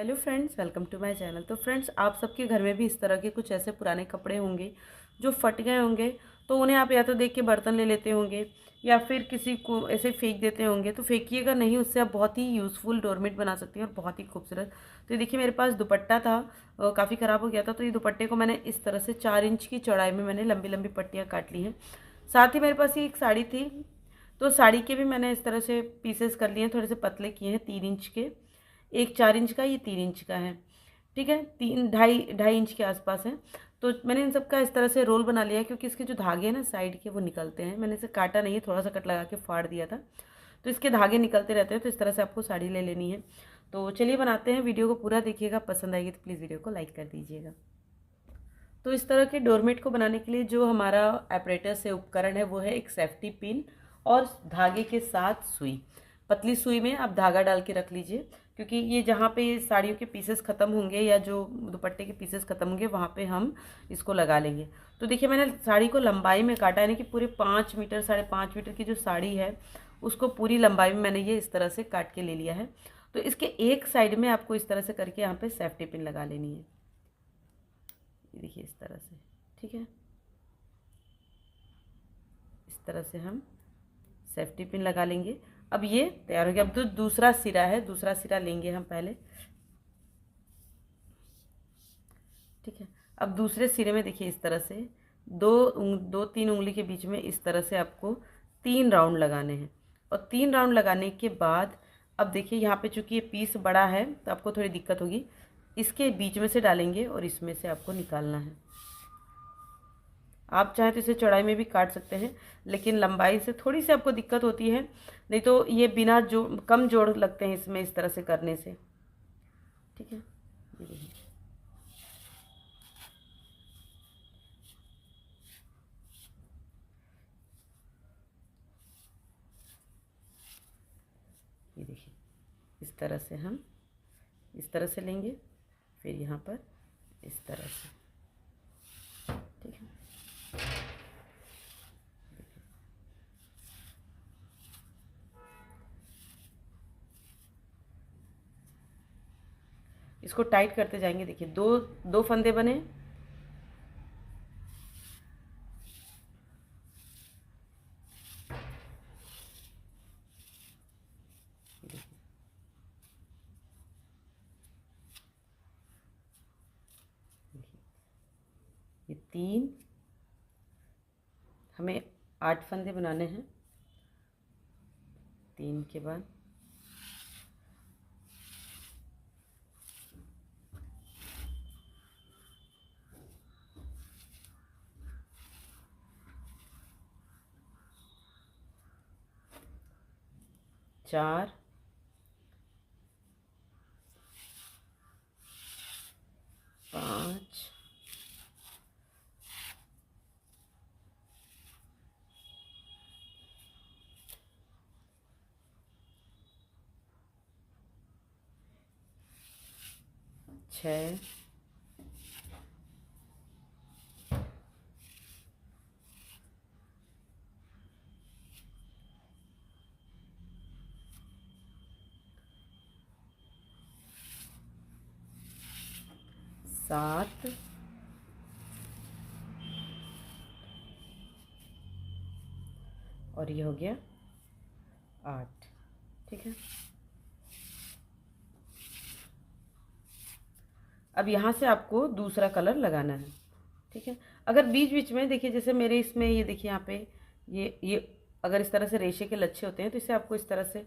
Hello friends, welcome to my channel. तो friends, आप सबके घर में भी इस तरह के कुछ ऐसे पुराने कपड़े होंगे जो फट गए होंगे। तो उन्हें आप या तो देख के बर्तन ले लेते होंगे या फिर किसी को ऐसे फेंक देते होंगे। तो फेंकिएगा नहीं, उससे आप बहुत ही यूज़फुल डोरमेट बना सकती हैं और बहुत ही खूबसूरत। तो ये देखिए, मेरे पास दुपट्टा था, काफ़ी ख़राब हो गया था। तो ये दुपट्टे को मैंने इस तरह से 4 इंच की चौड़ाई में मैंने लंबी लंबी पट्टियाँ काट ली हैं। साथ ही मेरे पास ये एक साड़ी थी, तो साड़ी के भी मैंने इस तरह से पीसेस कर लिए हैं, थोड़े से पतले किए हैं, 3 इंच के। एक 4 इंच का, ये 3 इंच का है। ठीक है, तीन ढाई ढाई इंच के आसपास है। तो मैंने इन सब का इस तरह से रोल बना लिया है, क्योंकि इसके जो धागे हैं ना साइड के, वो निकलते हैं। मैंने इसे काटा नहीं है, थोड़ा सा कट लगा के फाड़ दिया था। तो इसके धागे निकलते रहते हैं। तो इस तरह से आपको साड़ी ले लेनी है। तो चलिए बनाते हैं। वीडियो को पूरा देखिएगा, पसंद आएगी तो प्लीज़ वीडियो को लाइक कर दीजिएगा। तो इस तरह के डोरमेट को बनाने के लिए जो हमारा एपरेटस है, उपकरण है, वो है एक सेफ्टी पिन और धागे के साथ सुई। पतली सुई में आप धागा डाल के रख लीजिए, क्योंकि ये जहाँ पे ये साड़ियों के पीसेस ख़त्म होंगे या जो दुपट्टे के पीसेस ख़त्म होंगे, वहाँ पे हम इसको लगा लेंगे। तो देखिए, मैंने साड़ी को लंबाई में काटा, यानी कि पूरे 5 मीटर 5.5 मीटर की जो साड़ी है, उसको पूरी लंबाई में मैंने ये इस तरह से काट के ले लिया है। तो इसके एक साइड में आपको इस तरह से करके यहाँ पे सेफ्टी पिन लगा लेनी है। ये देखिए इस तरह से। ठीक है, इस तरह से हम सेफ्टी पिन लगा लेंगे। अब ये तैयार हो गया। अब जो दूसरा सिरा है, दूसरा सिरा लेंगे हम पहले। ठीक है, अब दूसरे सिरे में देखिए इस तरह से दो तीन उंगली के बीच में इस तरह से आपको 3 राउंड लगाने हैं। और 3 राउंड लगाने के बाद अब देखिए, यहाँ पे चूंकि ये पीस बड़ा है तो आपको थोड़ी दिक्कत होगी। इसके बीच में से डालेंगे और इसमें से आपको निकालना है। आप चाहें तो इसे चौड़ाई में भी काट सकते हैं, लेकिन लंबाई से थोड़ी सी आपको दिक्कत होती है। नहीं तो ये बिना जो कम जोड़ लगते हैं इसमें, इस तरह से करने से। ठीक है, ये देखिए। ये देखिए, इस तरह से हम इस तरह से लेंगे, फिर यहाँ पर इस तरह से। ठीक है, इसको टाइट करते जाएंगे। देखिए, दो दो फंदे बने। ये 3, हमें 8 फंदे बनाने हैं। 3 के बाद 4, 5, 6, 7, और ये हो गया 8। ठीक है, अब यहाँ से आपको दूसरा कलर लगाना है। ठीक है, अगर बीच बीच में देखिए, जैसे मेरे इसमें ये देखिए, यहाँ पे ये अगर इस तरह से रेशे के लच्छे होते हैं, तो इसे आपको इस तरह से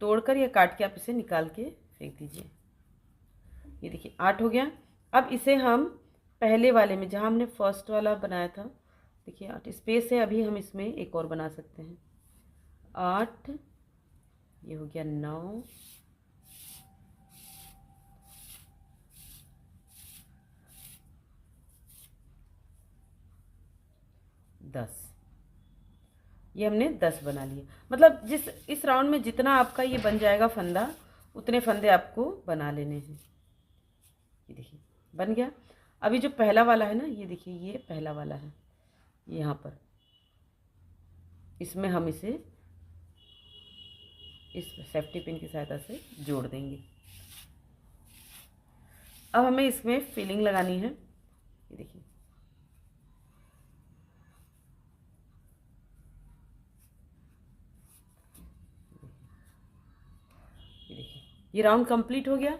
तोड़कर या काट के आप इसे निकाल के फेंक दीजिए। ये देखिए 8 हो गया। अब इसे हम पहले वाले में, जहाँ हमने फर्स्ट वाला बनाया था, देखिए 8 स्पेस है, अभी हम इसमें एक और बना सकते हैं। 8, ये हो गया 9, 10। ये हमने 10 बना लिए। मतलब इस राउंड में जितना आपका ये बन जाएगा फंदा, उतने फंदे आपको बना लेने हैं। ये देखिए बन गया। अभी जो पहला वाला है ना, ये देखिए, ये पहला वाला है, यहाँ पर इसमें हम इसे इस सेफ्टी पिन की सहायता से जोड़ देंगे। अब हमें इसमें फिलिंग लगानी है। ये देखिए, ये राउंड कंप्लीट हो गया।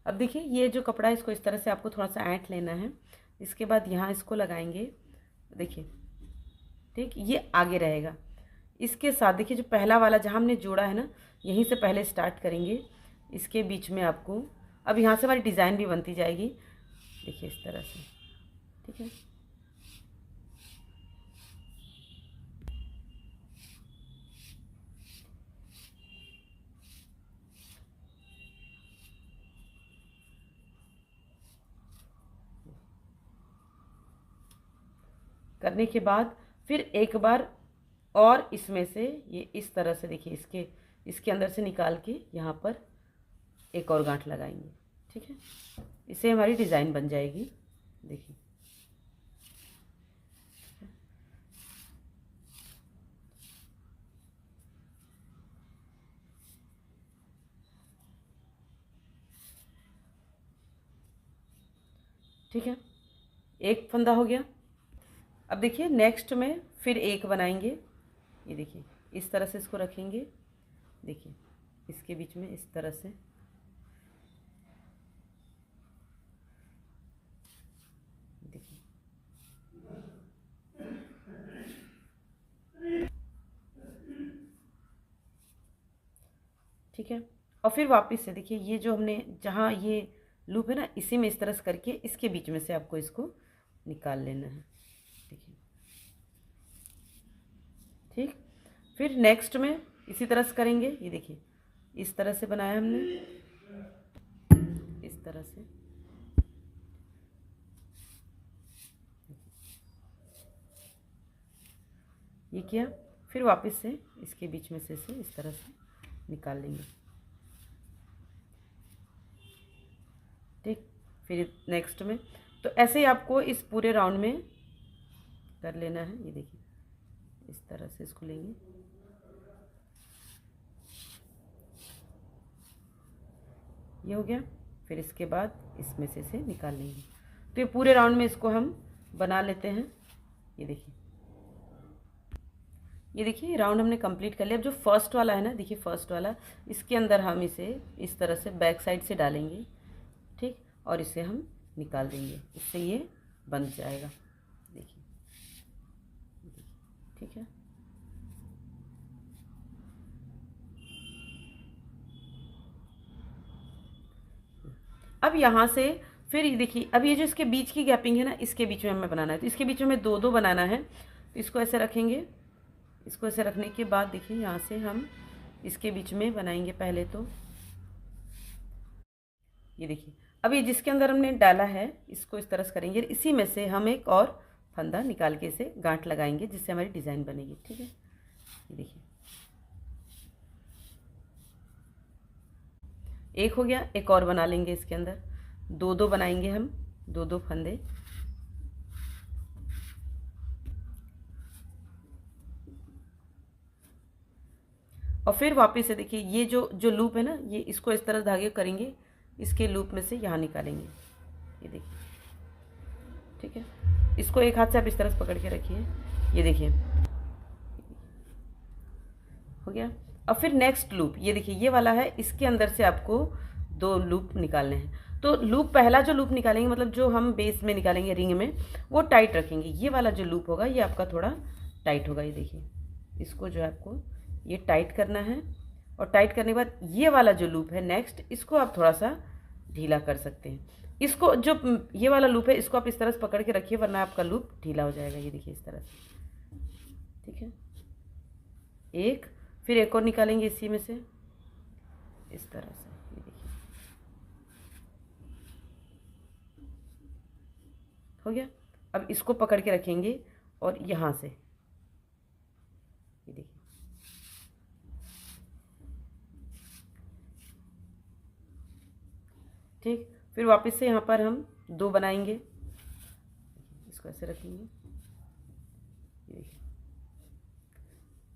अब देखिए, ये जो कपड़ा है इसको इस तरह से आपको थोड़ा सा ऐंठ लेना है। इसके बाद यहाँ इसको लगाएंगे, देखिए, ठीक, ये आगे रहेगा। इसके साथ देखिए, जो पहला वाला जहाँ हमने जोड़ा है ना, यहीं से पहले स्टार्ट करेंगे। इसके बीच में आपको, अब यहाँ से हमारी डिज़ाइन भी बनती जाएगी, देखिए इस तरह से, ठीक है। करने के बाद फिर एक बार और इसमें से ये इस तरह से, देखिए, इसके अंदर से निकाल के यहाँ पर एक और गांठ लगाएंगे, ठीक है। इससे हमारी डिज़ाइन बन जाएगी, देखिए। ठीक है, एक फंदा हो गया। अब देखिए, नेक्स्ट में फिर एक बनाएंगे। ये देखिए, इस तरह से इसको रखेंगे, देखिए, इसके बीच में इस तरह से, देखिए, ठीक है। और फिर वापस से देखिए, ये जो हमने जहाँ ये लूप है ना, इसी में इस तरह से करके इसके बीच में से आपको इसको निकाल लेना है, देखिए, ठीक। फिर नेक्स्ट में इसी तरह से करेंगे। ये देखिए, इस तरह से बनाया हमने, इस तरह से, ये किया। फिर वापस से इसके बीच में से इसे इस तरह से निकाल लेंगे, ठीक। फिर नेक्स्ट में, तो ऐसे ही आपको इस पूरे राउंड में कर लेना है। ये देखिए, इस तरह से इसको लेंगे, ये हो गया। फिर इसके बाद इसमें से इसे निकाल लेंगे। तो ये पूरे राउंड में इसको हम बना लेते हैं। ये देखिए, ये देखिए, राउंड हमने कंप्लीट कर लिया। अब जो फर्स्ट वाला है ना, देखिए फर्स्ट वाला, इसके अंदर हम इसे इस तरह से बैक साइड से डालेंगे, ठीक, और इसे हम निकाल देंगे। इससे ये बंध जाएगा, देखिए, ठीक है। अब यहाँ से फिर ये देखिए, अब ये जो इसके बीच की गैपिंग है ना, इसके बीच में हमें बनाना है। तो इसके बीच में हमें दो दो बनाना है। तो इसको ऐसे रखेंगे। इसको ऐसे रखने के बाद देखिए, यहाँ से हम इसके बीच में बनाएंगे पहले। तो ये देखिए, अब ये जिसके अंदर हमने डाला है, इसको इस तरह से करेंगे। इसी में से हम एक और फंदा निकाल के इसे गांठ लगाएंगे, जिससे हमारी डिज़ाइन बनेगी, ठीक है। ये देखिए, एक हो गया। एक और बना लेंगे इसके अंदर, दो दो बनाएंगे हम, दो दो फंदे। और फिर वापस से देखिए, ये जो जो लूप है ना, ये इसको इस तरह धागे करेंगे, इसके लूप में से यहाँ निकालेंगे। ये देखिए, ठीक है। इसको एक हाथ से आप इस तरह से पकड़ के रखिए। ये देखिए, हो गया। अब फिर नेक्स्ट लूप, ये देखिए, ये वाला है, इसके अंदर से आपको दो लूप निकालने हैं। तो लूप, पहला जो लूप निकालेंगे, मतलब जो हम बेस में निकालेंगे रिंग में, वो टाइट रखेंगे। ये वाला जो लूप होगा, ये आपका थोड़ा टाइट होगा। ये देखिए, इसको जो है आपको ये टाइट करना है। और टाइट करने के बाद ये वाला जो लूप है नेक्स्ट, इसको आप थोड़ा सा ढीला कर सकते हैं। इसको जो ये वाला लूप है, इसको आप इस तरह से पकड़ के रखिए, वरना आपका लूप ढीला हो जाएगा। ये देखिए, इस तरह से, ठीक है। एक, फिर एक और निकालेंगे इसी में से, इस तरह से। ये देखिए, हो गया। अब इसको पकड़ के रखेंगे और यहाँ से, ये देखिए, ठीक। फिर वापस से यहाँ पर हम दो बनाएंगे, इसको ऐसे रखेंगे। ये देखिए,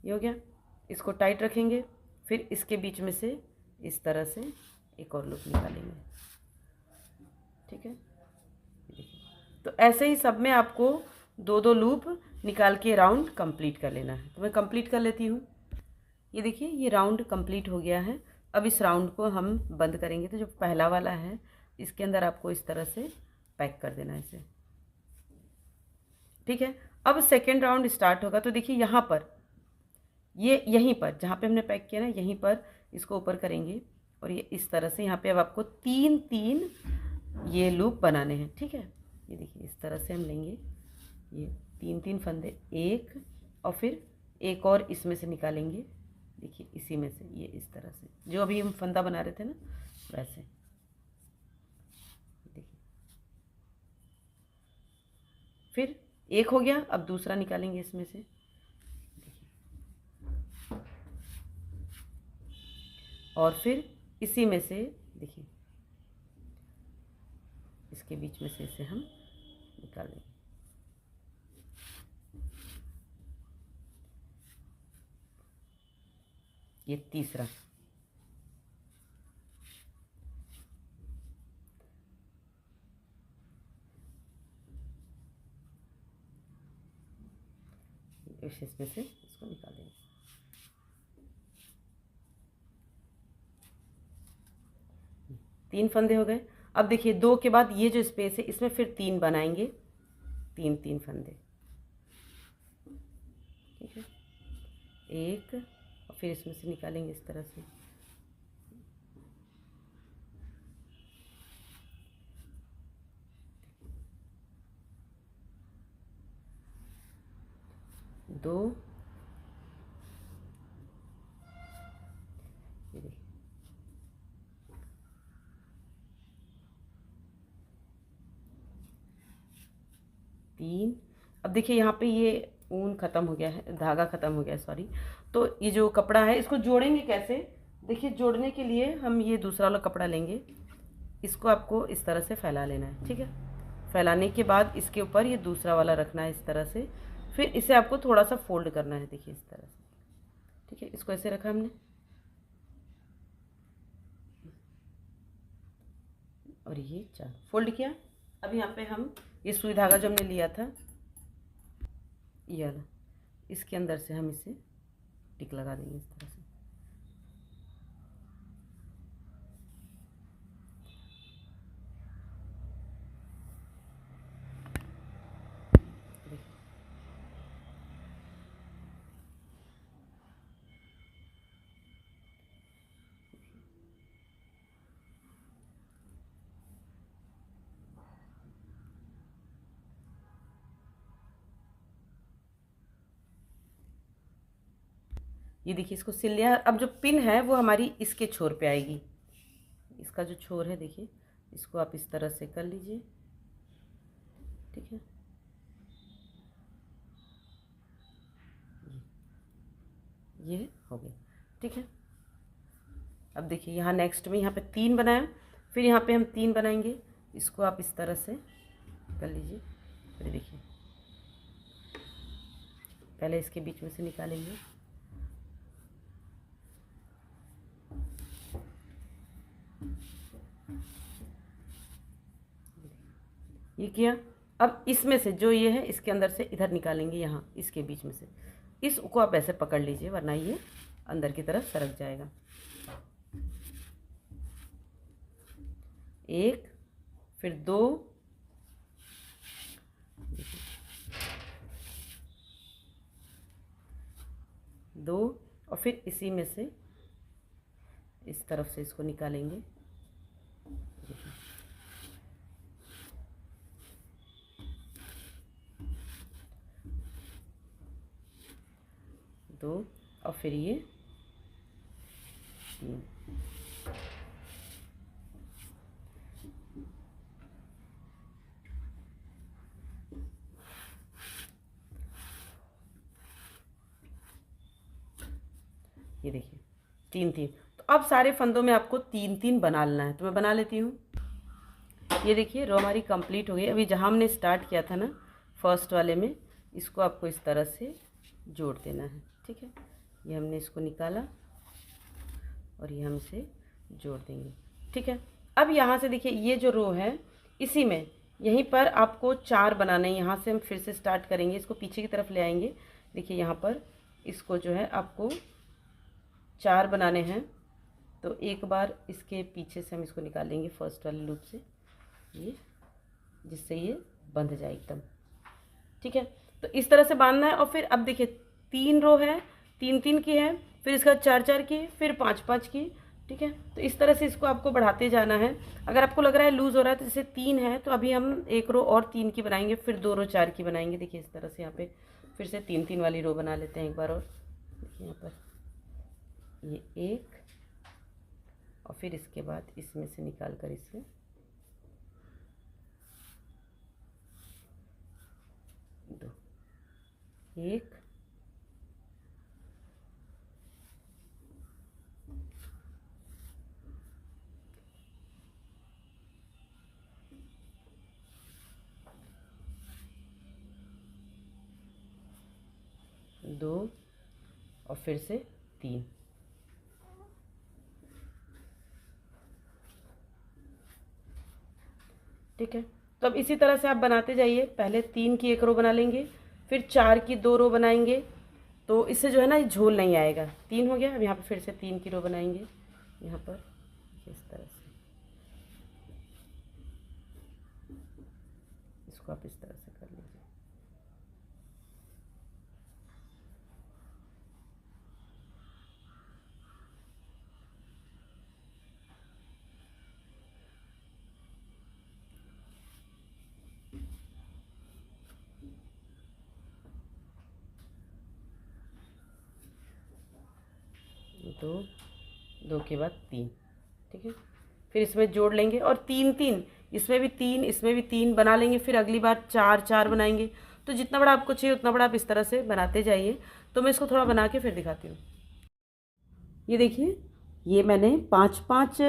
ये हो गया। इसको टाइट रखेंगे। फिर इसके बीच में से इस तरह से एक और लूप निकालेंगे। ठीक है। तो ऐसे ही सब में आपको 2-2 लूप निकाल के राउंड कंप्लीट कर लेना है। तो मैं कंप्लीट कर लेती हूँ। ये देखिए ये राउंड कंप्लीट हो गया है। अब इस राउंड को हम बंद करेंगे। तो जो पहला वाला है इसके अंदर आपको इस तरह से पैक कर देना है इसे, ठीक है। अब सेकेंड राउंड स्टार्ट होगा। तो देखिए यहाँ पर ये यहीं पर जहाँ पे हमने पैक किया ना, यहीं पर इसको ऊपर करेंगे और ये इस तरह से यहाँ पे अब आपको 3-3 ये लूप बनाने हैं, ठीक है। ये देखिए इस तरह से हम लेंगे ये 3-3 फंदे, एक और फिर एक और इसमें से निकालेंगे। देखिए इसी में से ये इस तरह से जो अभी हम फंदा बना रहे थे ना वैसे। देखिए फिर एक हो गया, अब दूसरा निकालेंगे इसमें से। और फिर इसी में से देखिए इसके बीच में से इसे हम निकालेंगे। ये तीसरा, इसमें से इसको निकालेंगे। तीन फंदे हो गए। अब देखिए दो के बाद ये जो स्पेस है इसमें फिर 3 बनाएंगे, 3-3 फंदे, ठीक है। एक और फिर इसमें से निकालेंगे इस तरह से। दो, ये देखिए तीन। अब देखिए यहाँ पे ये ऊन ख़त्म हो गया है, धागा ख़त्म हो गया है, सॉरी। तो ये जो कपड़ा है इसको जोड़ेंगे कैसे? देखिए जोड़ने के लिए हम ये दूसरा वाला कपड़ा लेंगे, इसको आपको इस तरह से फैला लेना है, ठीक है। फैलाने के बाद इसके ऊपर ये दूसरा वाला रखना है इस तरह से। फिर इसे आपको थोड़ा सा फोल्ड करना है, देखिए इस तरह से, ठीक है। इसको ऐसे रखा हमने और ये 4 फोल्ड किया। अब यहाँ पे हम ये सुई धागा जो हमने लिया था ये वाला, इसके अंदर से हम इसे टिक लगा देंगे इस तरह से। ये देखिए इसको सिल लिया। अब जो पिन है वो हमारी इसके छोर पे आएगी, इसका जो छोर है देखिए, इसको आप इस तरह से कर लीजिए, ठीक है। ये हो गया, ठीक है। अब देखिए यहाँ नेक्स्ट में यहाँ पे 3 बनाया, फिर यहाँ पे हम 3 बनाएंगे। इसको आप इस तरह से कर लीजिए। फिर देखिए पहले इसके बीच में से निकालेंगे, ये किया। अब इसमें से जो ये है इसके अंदर से इधर निकालेंगे, यहाँ इसके बीच में से। इसको आप ऐसे पकड़ लीजिए वरना ये अंदर की तरफ सरक जाएगा। एक, फिर 2, दो, और फिर इसी में से इस तरफ से इसको निकालेंगे। दो और फिर ये 3। ये देखिए 3-3। तो अब सारे फंदों में आपको 3-3 बना लेना है। तो मैं बना लेती हूँ। ये देखिए रो हमारी कंप्लीट हो गई। अभी जहाँ हमने स्टार्ट किया था ना फर्स्ट वाले में, इसको आपको इस तरह से जोड़ देना है, ठीक है। ये हमने इसको निकाला और ये हम इसे जोड़ देंगे, ठीक है। अब यहाँ से देखिए ये जो रो है इसी में यहीं पर आपको 4 बनाने हैं। यहाँ से हम फिर से स्टार्ट करेंगे, इसको पीछे की तरफ ले आएंगे। देखिए यहाँ पर इसको जो है आपको 4 बनाने हैं। तो एक बार इसके पीछे से हम इसको निकालेंगे फर्स्ट वाले लूप से, ये, जिससे ये बंध जाए एकदम। ठीक है, तो इस तरह से बांधना है। और फिर अब देखिए 3 रो है, 3-3 की है, फिर इसका 4-4 की, फिर 5-5 की। ठीक है, तो इस तरह से इसको आपको बढ़ाते जाना है। अगर आपको लग रहा है लूज़ हो रहा है, तो जैसे 3 है तो अभी हम 1 रो और 3 की बनाएंगे, फिर 2 रो 4 की बनाएंगे। देखिए इस तरह से यहाँ पे फिर से 3-3 वाली रो बना लेते हैं एक बार और। देखिए यहाँ पर ये 1, और फिर इसके बाद इसमें से निकाल कर इसमें 2, 1, 2 और फिर से 3। ठीक है, तो अब इसी तरह से आप बनाते जाइए। पहले 3 की 1 रो बना लेंगे, फिर 4 की 2 रो बनाएंगे, तो इससे जो है ना झोल नहीं आएगा। 3 हो गया, अब यहाँ पर फिर से 3 की रो बनाएंगे यहाँ पर इस तरह से। इसको आप इस तरह से कर लीजिए। दो, 2 के बाद 3। ठीक है, फिर इसमें जोड़ लेंगे और 3-3, इसमें भी 3, इसमें भी 3 बना लेंगे। फिर अगली बार 4-4 बनाएंगे। तो जितना बड़ा आपको चाहिए उतना बड़ा आप इस तरह से बनाते जाइए। तो मैं इसको थोड़ा बना के फिर दिखाती हूँ। ये देखिए, ये मैंने 5-5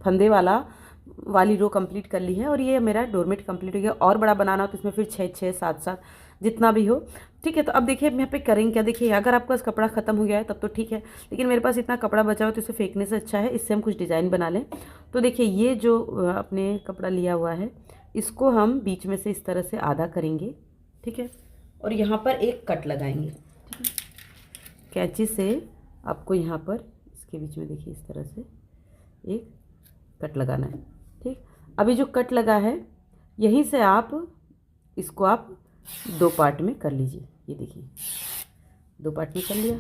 फंदे वाली रो कंप्लीट कर ली है, और ये मेरा डोरमेट कंप्लीट हो गया। और बड़ा बनाना हो तो इसमें फिर 6-6, 7-7 जितना भी हो। ठीक है, तो अब देखिए हम यहाँ पे करेंगे क्या। देखिए अगर आपका कपड़ा ख़त्म हो गया है तब तो ठीक है, लेकिन मेरे पास इतना कपड़ा बचा हो तो इसे फेंकने से अच्छा है इससे हम कुछ डिज़ाइन बना लें। तो देखिए ये जो अपने कपड़ा लिया हुआ है, इसको हम बीच में से इस तरह से आधा करेंगे। ठीक है, और यहाँ पर एक कट लगाएंगे। कैंची से आपको यहाँ पर इसके बीच में देखिए इस तरह से एक कट लगाना है। ठीक, अभी जो कट लगा है यहीं से आप इसको आप 2 पार्ट में कर लीजिए। ये देखिए 2 पार्ट में कर लिया,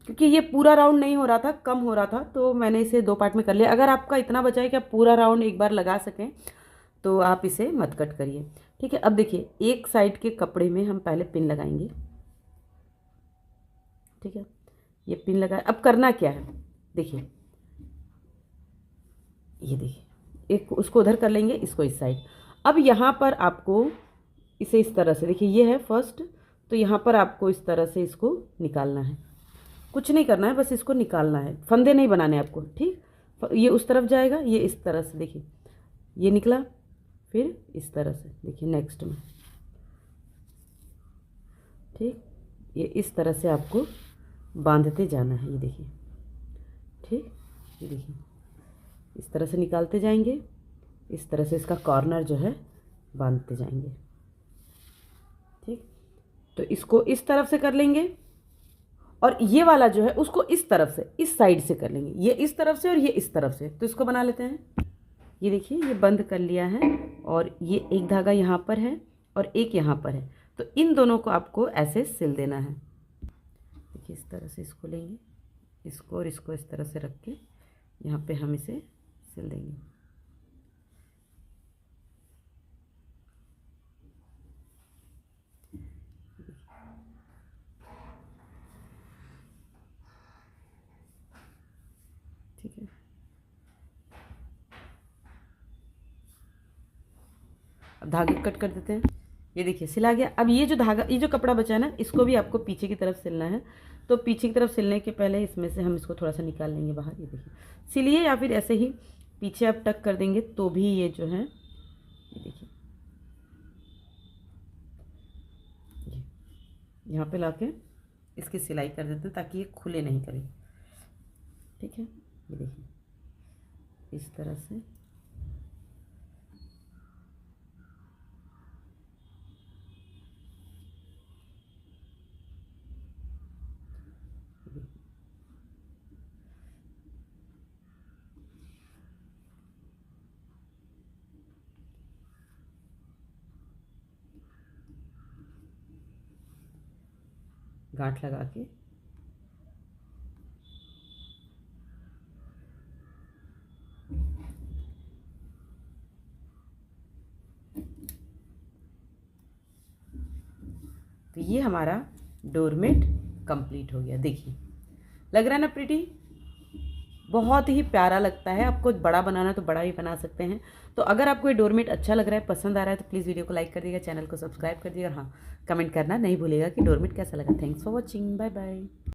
क्योंकि ये पूरा राउंड नहीं हो रहा था, कम हो रहा था, तो मैंने इसे 2 पार्ट में कर लिया। अगर आपका इतना बचा है कि आप पूरा राउंड एक बार लगा सकें तो आप इसे मत कट करिए। ठीक है, अब देखिए एक साइड के कपड़े में हम पहले पिन लगाएंगे। ठीक है, ये पिन लगा। अब करना क्या है, देखिए ये देखिए एक उसको उधर कर लेंगे, इसको इस साइड। अब यहाँ पर आपको इसे इस तरह से, देखिए ये है फर्स्ट, तो यहाँ पर आपको इस तरह से इसको निकालना है। कुछ नहीं करना है, बस इसको निकालना है, फंदे नहीं बनाने आपको। ठीक, ये उस तरफ जाएगा, ये इस तरह से, देखिए ये निकला, फिर इस तरह से देखिए नेक्स्ट में। ठीक, ये इस तरह से आपको बांधते जाना है। ये देखिए, ठीक, ये देखिए इस तरह से निकालते जाएंगे, इस तरह से इसका कॉर्नर जो है बांधते जाएंगे। ठीक, तो इसको इस तरफ से कर लेंगे, और ये वाला जो है उसको इस तरफ से, इस साइड से कर लेंगे। ये इस तरफ से और ये इस तरफ से, तो इसको बना लेते हैं। ये देखिए ये बंद कर लिया है, और ये एक धागा यहाँ पर है और एक यहाँ पर है, तो इन दोनों को आपको ऐसे सिल देना है। देखिए इस तरह से इसको लेंगे, इसको और इसको इस तरह से रख के यहाँ पे हम इसे सिल देंगे। ठीक है, अब धागे कट कर देते हैं। ये देखिए सिला गया। अब ये जो धागा, ये जो कपड़ा बचा है ना, इसको भी आपको पीछे की तरफ सिलना है। तो पीछे की तरफ सिलने के पहले इसमें से हम इसको थोड़ा सा निकाल लेंगे बाहर। ये देखिए सिलिए, या फिर ऐसे ही पीछे आप टक कर देंगे तो भी ये जो है, ये देखिए यहाँ पे लाके इसकी सिलाई कर देते हैं ताकि ये खुले नहीं करे। ठीक है, ये देखिए इस तरह से गांठ लगा के। तो ये हमारा डोरमेट कंप्लीट हो गया। देखिए लग रहा है ना प्रीटी, बहुत ही प्यारा लगता है। आपको बड़ा बनाना है तो बड़ा भी बना सकते हैं। तो अगर आपको ये डोरमेट अच्छा लग रहा है, पसंद आ रहा है, तो प्लीज़ वीडियो को लाइक कर दीजिएगा, चैनल को सब्सक्राइब कर दीजिएगा और हाँ कमेंट करना नहीं भूलिएगा कि डोरमेट कैसा लगा। Thanks for watching, bye bye.